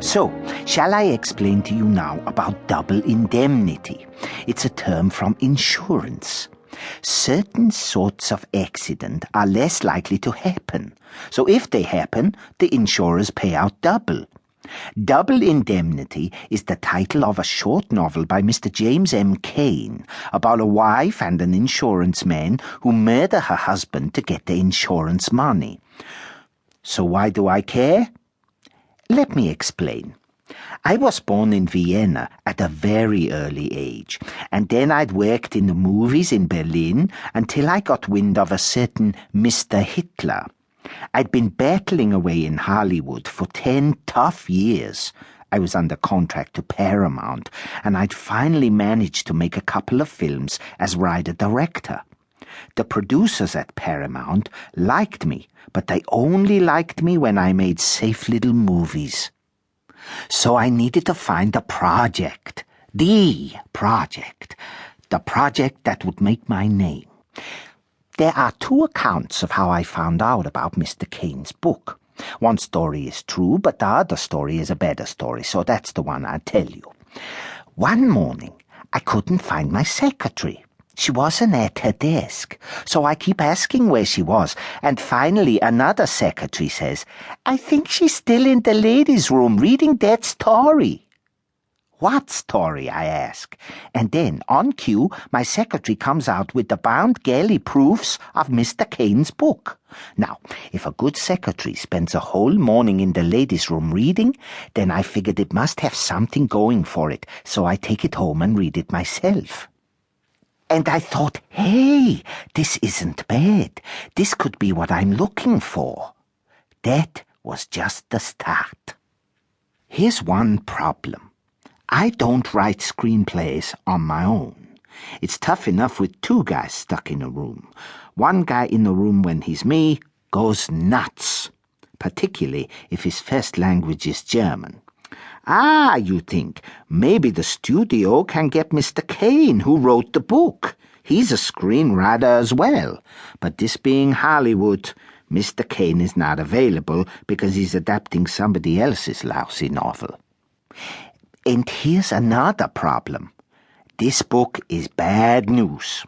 So, shall I explain to you now about double indemnity? It's a term from insurance. Certain sorts of accident are less likely to happen. So if they happen, the insurers pay out double. Double Indemnity is the title of a short novel by Mr. James M. Cain about a wife and an insurance man who murder her husband to get the insurance money. So why do I care? Let me explain. I was born in Vienna at a very early age, and then I'd worked in the movies in Berlin until I got wind of a certain Mr. Hitler. I'd been battling away in Hollywood for 10 tough years. I was under contract to Paramount, and I'd finally managed to make a couple of films as writer-director. The producers at Paramount liked me, but they only liked me when I made safe little movies. So I needed to find the project that would make my name. There are two accounts of how I found out about Mr. Cain's book. One story is true, but the other story is a better story, so that's the one I'll tell you. One morning, I couldn't find my secretary. She wasn't at her desk, so I keep asking where she was, and finally another secretary says, "I think she's still in the ladies' room reading that story." "What story?" I ask. And then, on cue, my secretary comes out with the bound galley proofs of Mr. Cain's book. Now, if a good secretary spends a whole morning in the ladies' room reading, then I figured it must have something going for it, so I take it home and read it myself. And I thought, hey, this isn't bad. This could be what I'm looking for. That was just the start. Here's one problem. I don't write screenplays on my own. It's tough enough with two guys stuck in a room. One guy in the room when he's me goes nuts, particularly if his first language is German. Ah, you think, maybe the studio can get Mr. Cain, who wrote the book. He's a screenwriter as well. But this being Hollywood, Mr. Cain is not available because he's adapting somebody else's lousy novel. And here's another problem. This book is bad news.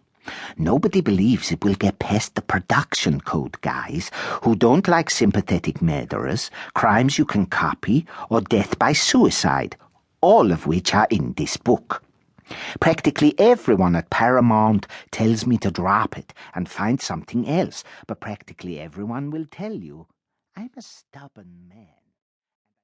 Nobody believes it will get past the production code guys who don't like sympathetic murderers, crimes you can copy, or death by suicide, all of which are in this book. Practically everyone at Paramount tells me to drop it and find something else, but practically everyone will tell you I'm a stubborn man.